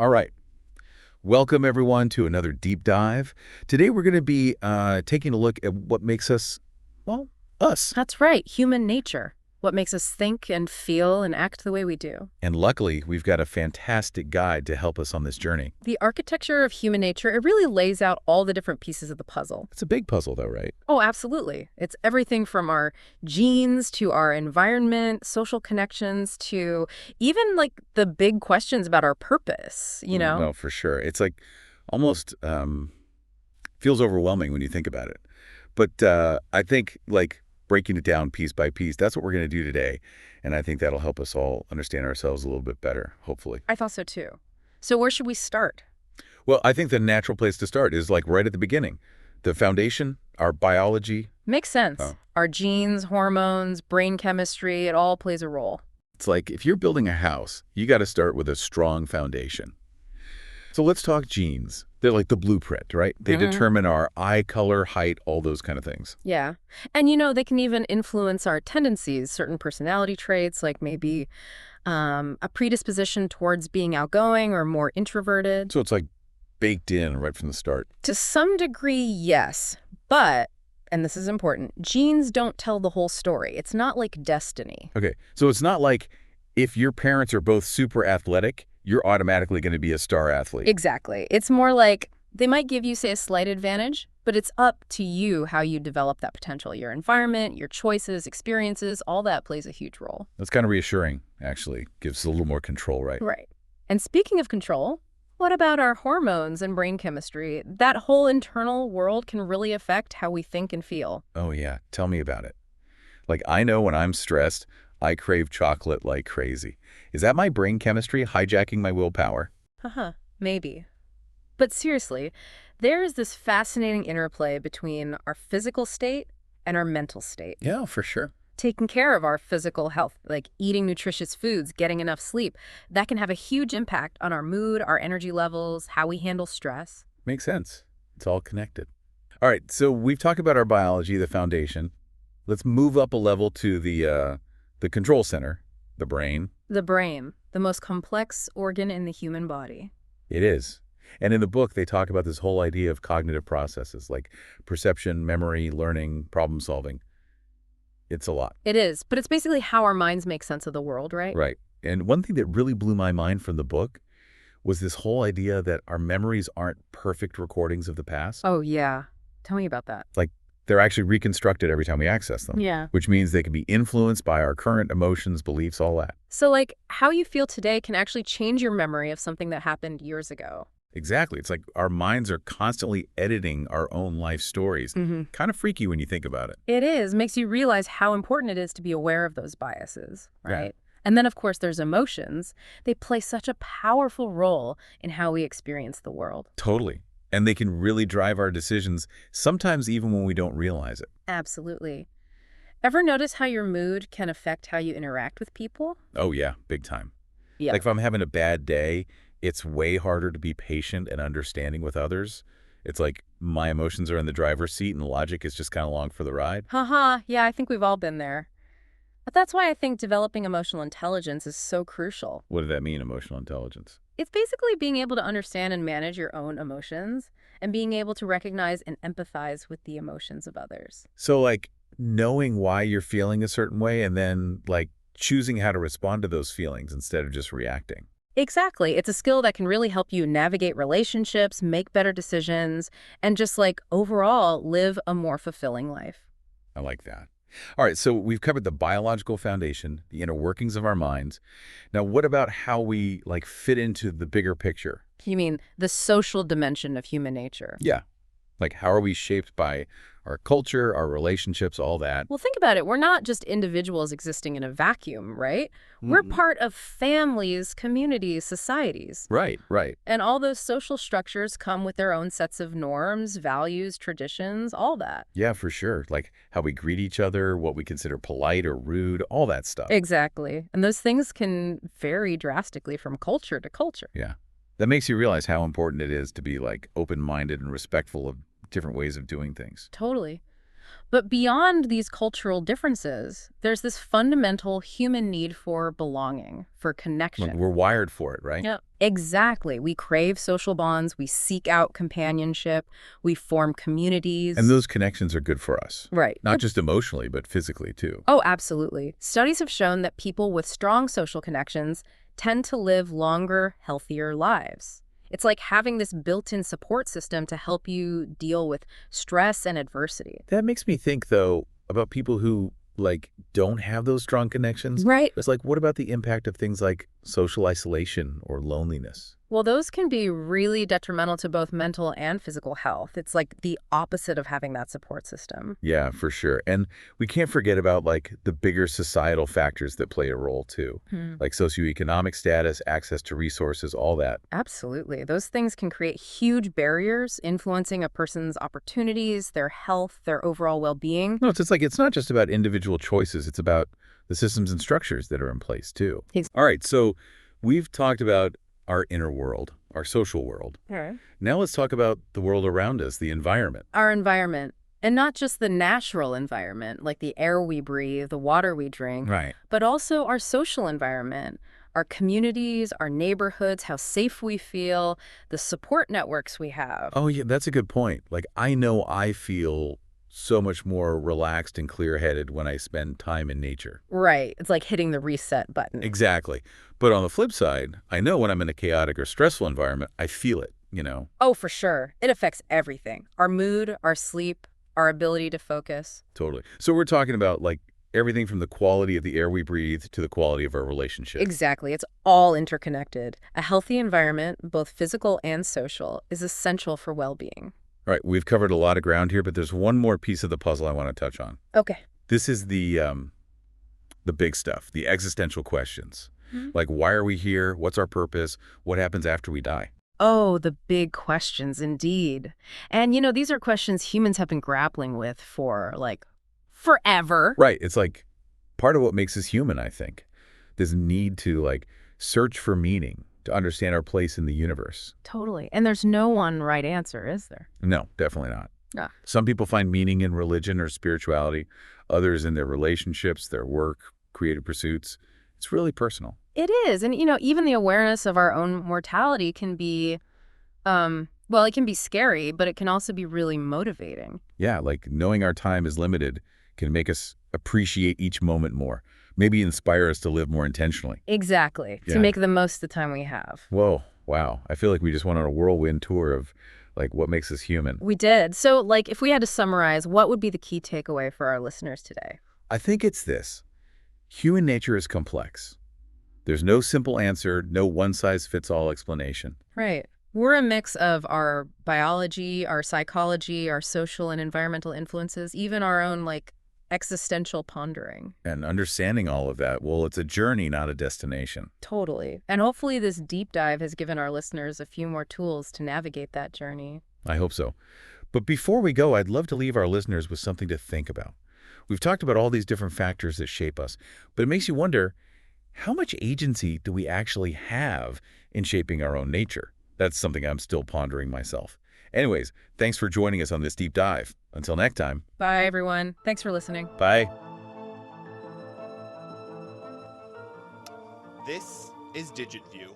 All right. Welcome, everyone, to another deep dive. Today, we're going to be taking a look at what makes us, well, us. That's right, human nature. What makes us think and feel and act the way we do. And luckily, we've got a fantastic guide to help us on this journey. The architecture of human nature, it really lays out all the different pieces of the puzzle. It's a big puzzle, though, right? Oh, absolutely. It's everything from our genes to our environment, social connections, to even like the big questions about our purpose, you know? No, for sure. It's like almost feels overwhelming when you think about it. But I think like breaking it down piece by piece, that's what we're going to do today. And I think that'll help us all understand ourselves a little bit better, hopefully. I thought so too. So where should we start? Well, I think the natural place to start is like right at the beginning. The foundation, our biology. Makes sense. Our genes, hormones, brain chemistry, it all plays a role. It's like if you're building a house, you got to start with a strong foundation. So let's talk genes. They're like the blueprint, right? They determine our eye color, height, all those kind of things. Yeah. And, you know, they can even influence our tendencies, certain personality traits, like maybe a predisposition towards being outgoing or more introverted. So it's like baked in right from the start. To some degree, yes. But, and this is important, genes don't tell the whole story. It's not like destiny. Okay. So it's not like if your parents are both super athletic, you're automatically going to be a star athlete. Exactly. It's more like they might give you, say, a slight advantage, but it's up to you how you develop that potential. Your environment, your choices, experiences, all that plays a huge role. That's kind of reassuring, actually. Gives a little more control, right? Right. And speaking of control, what about our hormones and brain chemistry? That whole internal world can really affect how we think and feel. Oh, yeah. Tell me about it. Like, I know when I'm stressed, I crave chocolate like crazy. Is that my brain chemistry hijacking my willpower? Maybe. But seriously, there is this fascinating interplay between our physical state and our mental state. Yeah, for sure. Taking care of our physical health, like eating nutritious foods, getting enough sleep, that can have a huge impact on our mood, our energy levels, how we handle stress. Makes sense. It's all connected. All right, so we've talked about our biology, the foundation. Let's move up a level to the control center, the brain. The brain, the most complex organ in the human body. It is. And in the book, they talk about this whole idea of cognitive processes like perception, memory, learning, problem solving. It's a lot. It is, but it's basically how our minds make sense of the world, right? Right. And one thing that really blew my mind from the book was this whole idea that our memories aren't perfect recordings of the past. Oh, yeah. Tell me about that. Like, they're actually reconstructed every time we access them. Yeah. Which means they can be influenced by our current emotions, beliefs, all that. So, like, how you feel today can actually change your memory of something that happened years ago. Exactly. It's like our minds are constantly editing our own life stories. Kind of freaky when you think about it. It is. Makes you realize how important it is to be aware of those biases, right? Yeah. And then, of course, there's emotions. They play such a powerful role in how we experience the world. Totally. And they can really drive our decisions, sometimes even when we don't realize it. Absolutely. Ever notice how your mood can affect how you interact with people? Oh, yeah, big time. Yeah. Like if I'm having a bad day, it's way harder to be patient and understanding with others. It's like my emotions are in the driver's seat and logic is just kind of along for the ride. Yeah, I think we've all been there. But that's why I think developing emotional intelligence is so crucial. What does that mean, emotional intelligence? It's basically being able to understand and manage your own emotions and being able to recognize and empathize with the emotions of others. So like knowing why you're feeling a certain way and then like choosing how to respond to those feelings instead of just reacting. Exactly. It's a skill that can really help you navigate relationships, make better decisions, and just like overall live a more fulfilling life. I like that. All right, so we've covered the biological foundation, the inner workings of our minds. Now, what about how we like fit into the bigger picture? You mean the social dimension of human nature? Yeah. Like how are we shaped by our culture, our relationships, all that? Well, think about it. We're not just individuals existing in a vacuum, right? We're part of families, communities, societies. Right. And all those social structures come with their own sets of norms, values, traditions, all that. Yeah, for sure. Like how we greet each other, what we consider polite or rude, all that stuff. Exactly. And those things can vary drastically from culture to culture. Yeah. That makes you realize how important it is to be like open-minded and respectful of different ways of doing things. Totally. But beyond these cultural differences, there's this fundamental human need for belonging, for Like, connection. we're wired for it, right? Yeah. Exactly. We crave social bonds, we seek out companionship, we form And communities. those connections are good for us. Right. Not just emotionally, but physically, too. Oh, absolutely. Studies have shown that people with strong social connections tend to live longer, healthier lives. It's like having this built-in support system to help you deal with stress and adversity. That makes me think, though, about people who, like, don't have those strong connections. Right. It's like, what about the impact of things like social isolation or loneliness? Well, those can be really detrimental to both mental and physical health. It's like the opposite of having that support system. Yeah, for sure. And we can't forget about, like, the bigger societal factors that play a role, too. Like socioeconomic status, access to resources, all that. Absolutely. Those things can create huge barriers influencing a person's opportunities, their health, their overall well-being. No, it's like, it's not just about individual choices. It's about the systems and structures that are in place, too. All right, so we've talked about our inner world, our social world. All right. Now let's talk about the world around us, the environment. Our environment, and not just the natural environment, like the air we breathe, the water we drink, Right. but also our social environment, our communities, our neighborhoods, how safe we feel, the support networks we have. Oh, yeah, that's a good point. Like, I know I feel so much more relaxed and clear-headed when I spend time in nature. Right. It's like hitting the reset button. Exactly. But on the flip side, I know when I'm in a chaotic or stressful environment, I feel it, you know? Oh, for sure. It affects everything. Our mood, our sleep, our ability to focus. Totally. So we're talking about, like, everything from the quality of the air we breathe to the quality of our relationships. Exactly. It's all interconnected. A healthy environment, both physical and social, is essential for well-being. All right, we've covered a lot of ground here, but there's one more piece of the puzzle I want to touch on. Okay. This is the big stuff, the existential questions. Like, why are we here? What's our purpose? What happens after we die? Oh, the big questions, indeed. And, these are questions humans have been grappling with for, like, forever. Right. It's like part of what makes us human, I think. This need to, like, search for meaning, to understand our place in the universe. Totally. And there's no one right answer, is there? No, definitely not. Ah. Some people find meaning in religion or spirituality, others in their relationships, their work, creative pursuits. It's really personal. It is. And, even the awareness of our own mortality can be, well, it can be scary, but it can also be really motivating. Yeah, like knowing our time is limited can make us appreciate each moment more, maybe inspire us to live more intentionally. Exactly. Yeah. To make the most of the time we have. Whoa, wow. I feel like we just went on a whirlwind tour of, like, what makes us human. We did. So, like, if we had to summarize, what would be the key takeaway for our listeners today? I think it's this. Human nature is complex. There's no simple answer, no one-size-fits-all explanation. Right. We're a mix of our biology, our psychology, our social and environmental influences, even our own, like, existential pondering. And understanding all of that, well, it's a journey, not a destination. Totally. And hopefully this deep dive has given our listeners a few more tools to navigate that journey. I hope so. But before we go, I'd love to leave our listeners with something to think about. We've talked about all these different factors that shape us, but it makes you wonder, how much agency do we actually have in shaping our own nature? That's something I'm still pondering myself. Anyways, thanks for joining us on this deep dive. Until next time. Bye, everyone. Thanks for listening. Bye. This is DigitView.